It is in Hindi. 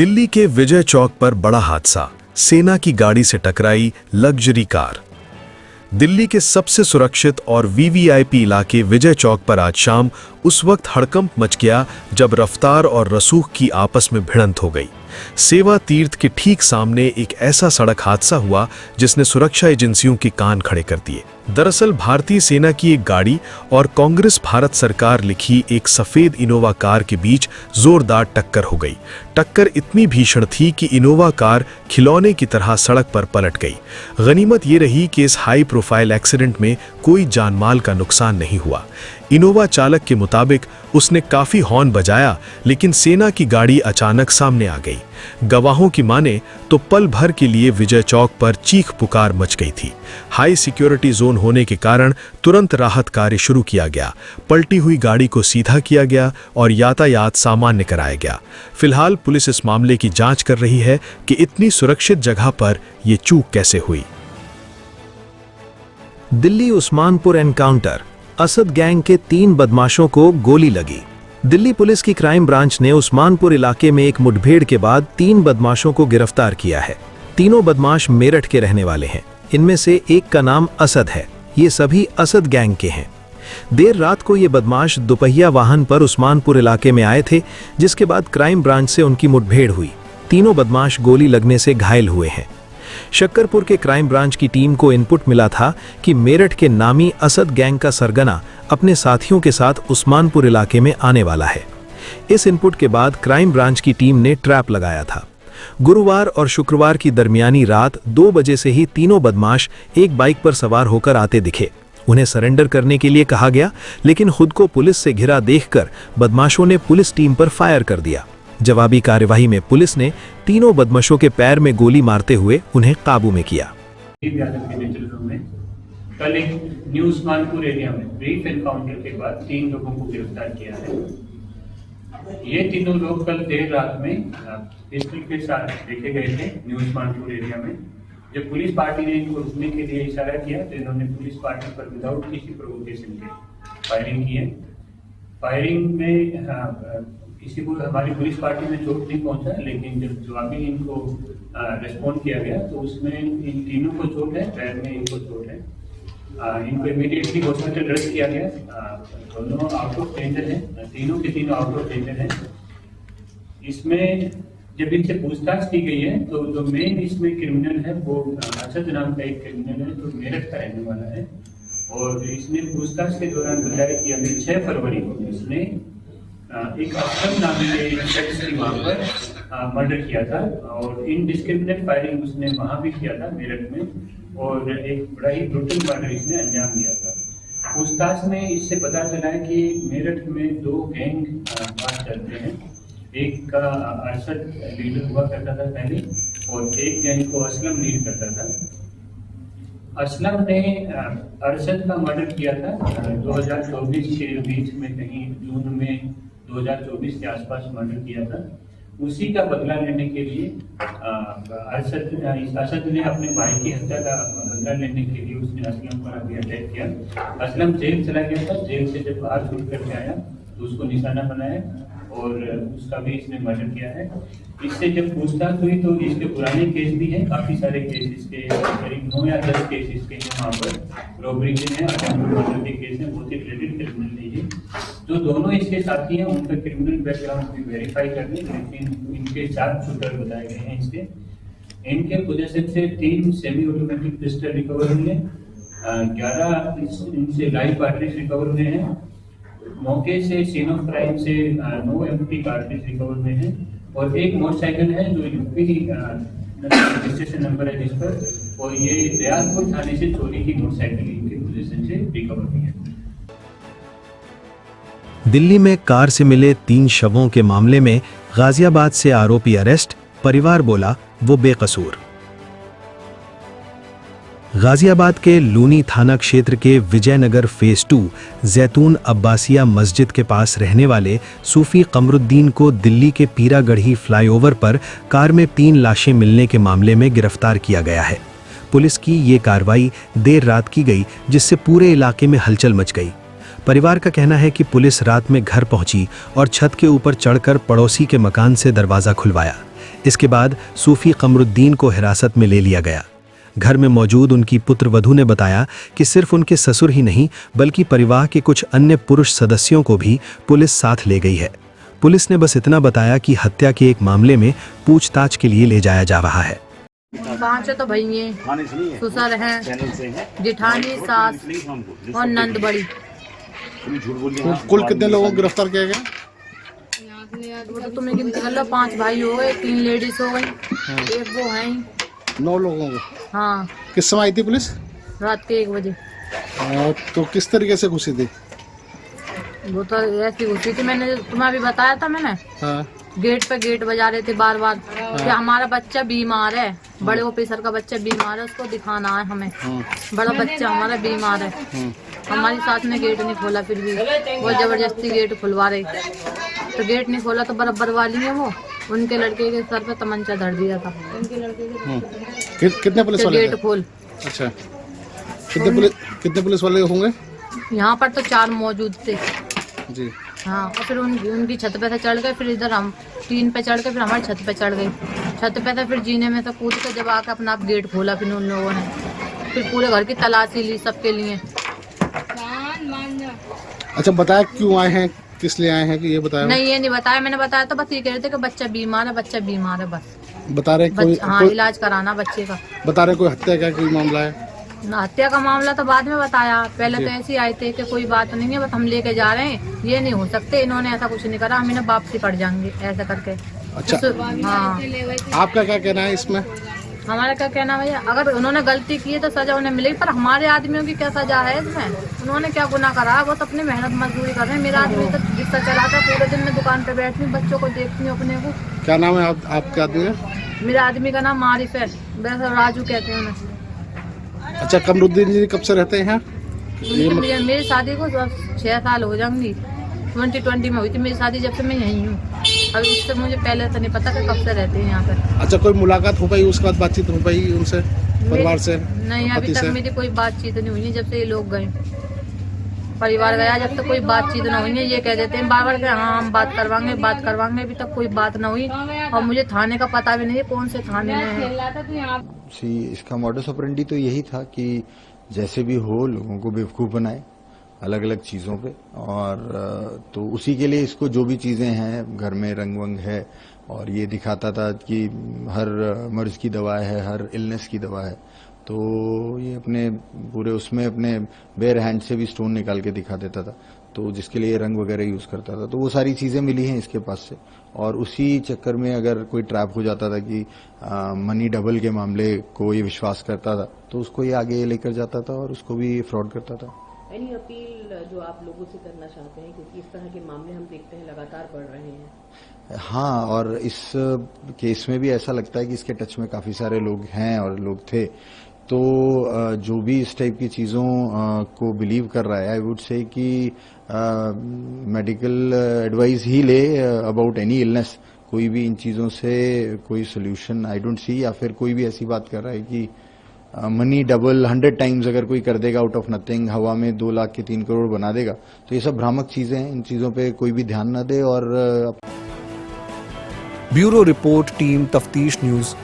दिल्ली के विजय चौक पर बड़ा हादसा, सेना की गाड़ी से टकराई लग्जरी कार। दिल्ली के सबसे सुरक्षित और वीवीआईपी इलाके विजय चौक पर आज शाम उस वक्त हड़कंप मच गया जब रफ्तार और रसूख की आपस में भिड़ंत हो गई। सेवा तीर्थ के ठीक सामने एक ऐसा सड़क हादसा हुआ जिसने सुरक्षा एजेंसियों के कान खड़े कर दिए। दरअसल भारतीय सेना की एक गाड़ी और कांग्रेस भारत सरकार लिखी एक सफेद इनोवा कार के बीच जोरदार टक्कर हो गई। टक्कर इतनी भीषण थी कि इनोवा कार खिलौने की तरह सड़क पर पलट गई। गनीमत ये रही कि इस हाई प्रोफाइल एक्सीडेंट में कोई जानमाल का नुकसान नहीं हुआ। इनोवा चालक के मुताबिक उसने काफी हॉर्न बजाया, लेकिन सेना की गाड़ी अचानक सामने आ गई। गवाहों की माने तो पल भर के लिए विजय चौक पर चीख पुकार मच गई थी। हाई सिक्योरिटी जोन होने के कारण तुरंत राहत कार्य शुरू किया गया। पलटी हुई गाड़ी को सीधा किया गया और यातायात सामान्य कराया गया। फिलहाल पुलिस इस मामले की जांच कर रही है कि इतनी सुरक्षित जगह पर यह चूक कैसे हुई। दिल्ली उस्मानपुर एनकाउंटर, असद गैंग के 3 बदमाशों को गोली लगी। दिल्ली पुलिस की क्राइम ब्रांच ने उस्मानपुर इलाके में एक मुठभेड़ के बाद 3 बदमाशों को गिरफ्तार किया है। तीनों बदमाश मेरठ के रहने वाले हैं। इनमें से एक का नाम असद है। ये सभी असद गैंग के हैं। देर रात को ये बदमाश दुपहिया वाहन पर उस्मानपुर इलाके में आए थे, जिसके बाद क्राइम ब्रांच से उनकी मुठभेड़ हुई। तीनों बदमाश गोली लगने से घायल हुए हैं। शक्करपुर के क्राइम ब्रांच की टीम को इनपुट मिला था कि मेरठ के नामी असद गैंग का सरगना अपने साथियों के साथ उस्मानपुर इलाके में आने वाला है। इस इनपुट के बाद क्राइम ब्रांच की टीम ने ट्रैप लगाया था। गुरुवार और शुक्रवार की दरमियानी रात 2 बजे से ही तीनों बदमाश एक बाइक पर सवार होकर आते दिखे। उन्हें सरेंडर करने के लिए कहा गया, लेकिन खुद को पुलिस से घिरा देखकर बदमाशों ने पुलिस टीम पर फायर कर दिया। जवाबी कार्यवाही में पुलिस ने तीनों बदमाशों के पैर में गोली मारते हुए उन्हें काबू में किया। कल एक न्यू उस्मानपुर एरिया में ब्रीफ एनकाउंटर के बाद 3 लोगों को गिरफ्तार किया है। ये तीनों लोग कल देर रात में पिस्टल के साथ देखे गए थे न्यू उस्मानपुर एरिया में। जब पुलिस पार्टी ने इनको रुकने के लिए इशारा किया तो इन्होंने पुलिस पार्टी पर विदाउट किसी प्रोवोकेशन के फायरिंग की है। फायरिंग में किसी को हमारी पुलिस पार्टी में चोट नहीं पहुंचा, लेकिन जब जवाबी इनको रिस्पॉन्ड किया गया तो उसमें इन तीनों को चोट है, पैर में इनको चोट है। इनको इमीडिएटली हॉस्पिटल रेस्ट किया गया। दोनों आउट ऑफ डेंजर हैं, तीनों के तीनों आउट ऑफ डेंजर हैं। इसमें जब इनसे पूछताछ की गई है तो जो मेन इसमें क्रिमिनल है वो असद नाम का एक क्रिमिनल है जो मेरठ का रहने वाला है। और इसने पूछताछ के दौरान बताया कि अभी 6 फरवरी को इसने एक असलम नामी के शख्स की वहाँ पर मर्डर किया था और इनडिस्क्रिमिनेट फायरिंग उसने वहाँ भी किया था मेरठ में, और एक बड़ा ही ब्रूटल मर्डर इसने अंजाम दिया था। पूछताछ में इससे पता चला है कि मेरठ में 2 गैंग बात करते हैं। एक का अरशद लीडर हुआ करता था पहले और एक गैंग को असलम लीड करता था। असलम ने अरशद का मर्डर किया था 2024 के बीच में, कहीं जून में 2024 के आसपास मर्डर किया था। उसी का बदला लेने के लिए असद ने अपने भाई की हत्या का बदला लेने के लिए उसने असलम पर अभी अटैक किया। असलम जेल चला गया था। जेल से जब बाहर छूट करके आया तो उसको निशाना बनाया और उसका भी इसने मर्डर किया है। इससे जब पूछताछ हुई तो इसके पुराने केस भी हैं, काफ़ी सारे केस इसके, करीब 9 या 10 केस इसके वहाँ पर रॉबरी के हैं, अटेम्प्ट मर्डर के केस हैं, बहुत ही क्रेडिट क्रिमिनल नहीं है। जो दोनों इसके साथी हैं उनका क्रिमिनल बैकग्राउंड भी वेरीफाई करने, लेकिन इनके 4 शूटर बताए गए हैं इसके। इनके पोजेशन से 3 सेमी ऑटोमेटिक पिस्टल रिकवर हुए हैं, 11 इनसे लाइव कार्ट्रिज रिकवर हुए हैं। मौके से सीन ऑफ क्राइम से 9 MP कार्ट्रिज रिकवर हुए हैं और एक मोटरसाइकिल है जो यूपी रजिस्ट्रेशन नंबर है जिस पर, और ये दयालपुर थाने से चोरी की मोटरसाइकिल इनके पोजीशन से रिकवर हुई है। दिल्ली में कार से मिले 3 शवों के मामले में गाजियाबाद से आरोपी अरेस्ट, परिवार बोला वो बेकसूर। गाजियाबाद के लूनी थाना क्षेत्र के विजयनगर फेज 2 जैतून अब्बासिया मस्जिद के पास रहने वाले सूफी कमरुद्दीन को दिल्ली के पीरागढ़ी फ्लाईओवर पर कार में 3 लाशें मिलने के मामले में गिरफ्तार किया गया है। पुलिस की ये कार्रवाई देर रात की गई, जिससे पूरे इलाके में हलचल मच गई। परिवार का कहना है कि पुलिस रात में घर पहुंची और छत के ऊपर चढ़कर पड़ोसी के मकान से दरवाजा खुलवाया। इसके बाद सूफी कमरुद्दीन को हिरासत में ले लिया गया। घर में मौजूद उनकी पुत्र वधू ने बताया कि सिर्फ उनके ससुर ही नहीं बल्कि परिवार के कुछ अन्य पुरुष सदस्यों को भी पुलिस साथ ले गई है। पुलिस ने बस इतना बताया कि हत्या के एक मामले में पूछताछ के लिए ले जाया जा रहा है। 5 तो भैये ससुर हैं, जेठानी, सास और नंद बड़ी। तो कुल कितने लोगों को गिरफ्तार किया गया? वो तो तुम्हें गिनती कर लो, 5 भाई हो गए, 3 लेडीज हो गई, एक वो है 9 लोगों को। हाँ, किस समय आई थी पुलिस? रात के 1 बजे। तो किस तरीके से घुसी थी? वो तो ऐसी घुसी थी, मैंने तुम्हें अभी बताया था मैंने। हाँ। गेट पे गेट बजा रहे थे बार बार कि हमारा बच्चा बीमार है, बड़े ऑफिसर का बच्चा बीमार है, उसको दिखाना है हमें, बड़ा बच्चा हमारा बीमार है। हमारी सास ने गेट नहीं खोला, फिर भी वो जबरदस्ती गेट खुलवा रही, तो गेट नहीं खोला तो बराबर वाली है वो, उनके लड़के के सर पे तमंचा धर दिया था। कितने पुलिस वाले? गेट खोल। अच्छा, कितने पुलिस वाले होंगे यहाँ पर? तो 4 मौजूद थे जी। हाँ, और फिर उनकी छत पे से चढ़ गए, फिर इधर हम टीन पे चढ़ के फिर हमारी छत पे चढ़ गए। छत पे से फिर जीने में से कूद के जब आके अपना आप गेट खोला, फिर उन लोगों ने फिर पूरे घर की तलाशी ली सबके लिए। अच्छा, बताया क्यों आए हैं, किस लिए आए हैं कि ये बताया? नहीं, ये नहीं बताया, मैंने बताया तो बस ये कह रहे थे कि बच्चा बीमार है, बच्चा बीमार है, बस बता रहे कोई? हाँ, इलाज कराना बच्चे का। बता रहे कोई हत्या का कोई मामला है? हत्या का मामला तो बाद में बताया, पहले तो ऐसे ही आए थे कि कोई बात नहीं है, बस हम लेके जा रहे हैं, ये नहीं हो सकते, इन्होंने ऐसा कुछ नहीं करा, हम इन्हें वापसी कर जाएंगे ऐसा करके। अच्छा, हाँ। आपका क्या कहना है इसमें? हमारा क्या कहना है भैया, अगर उन्होंने गलती की है तो सजा उन्हें मिलेगी, पर हमारे आदमियों की क्या सजा है इसमें? उन्होंने क्या गुनाह करा है? वो तो अपनी मेहनत मजदूरी कर रहे हैं। मेरा आदमी तो रिक्शा चलाता है, पूरे दिन में दुकान पे बैठती हूँ, बच्चों को देखती हूँ अपने को। क्या नाम है आपके आदमी का? मेरा आदमी का नाम मारिफ है, वैसे राजू कहते हैं उन्हें। अच्छा, कमरुद्दीन जी कब से रहते हैं यहाँ? मेरी शादी को 6 साल हो जाएंगी, 2020 में हुई थी मेरी शादी, जब से मैं यहीं हूँ। अब इससे मुझे पहले तो नहीं पता कि कब से रहते हैं यहाँ पर। अच्छा, कोई मुलाकात हो पाई, उसके बाद बातचीत हो पाई उनसे, परिवार से? नहीं, अभी तक मेरी कोई बातचीत नहीं हुई है जब से ये लोग गए, परिवार गया, जब तक कोई बातचीत ना हुई है। ये कह देते हैं बार बार कि हाँ हम बात करवाएंगे, अभी तक कोई बात ना हुई, और मुझे थाने का पता भी नहीं है कौन से थाने में है। इसका मॉडस ऑपरेंडी तो यही था कि जैसे भी हो लोगों को बेवकूफ़ बनाए अलग अलग चीज़ों पे, और तो उसी के लिए इसको जो भी चीज़ें हैं घर में रंग वंग है, और ये दिखाता था कि हर मर्ज की दवा है, हर इलनेस की दवा है, तो ये अपने पूरे उसमें अपने बेयर हैंड से भी स्टोन निकाल के दिखा देता था, तो जिसके लिए रंग वगैरह यूज़ करता था। तो वो सारी चीज़ें मिली हैं इसके पास से, और उसी चक्कर में अगर कोई ट्रैप हो जाता था कि मनी डबल के मामले को ये विश्वास करता था, तो उसको ये आगे लेकर जाता था और उसको भी फ्रॉड करता था। एनी अपील जो आप लोगों से करना चाहते हैं, क्योंकि इस तरह के मामले हम देखते हैं लगातार बढ़ रहे हैं? हाँ, और इस केस में भी ऐसा लगता है कि इसके टच में काफ़ी सारे लोग हैं और लोग थे, तो जो भी इस टाइप की चीज़ों को बिलीव कर रहा है, आई वुड से कि मेडिकल एडवाइस ही ले अबाउट एनी इलनेस। कोई भी इन चीज़ों से कोई सोल्यूशन आई डोंट सी, या फिर कोई भी ऐसी बात कर रहा है कि मनी डबल 100 टाइम्स अगर कोई कर देगा आउट ऑफ नथिंग, हवा में 2 लाख के 3 करोड़ बना देगा, तो ये सब भ्रामक चीज़ें हैं, इन चीज़ों पे कोई भी ध्यान न दे। और ब्यूरो रिपोर्ट, टीम तफ्तीश न्यूज़।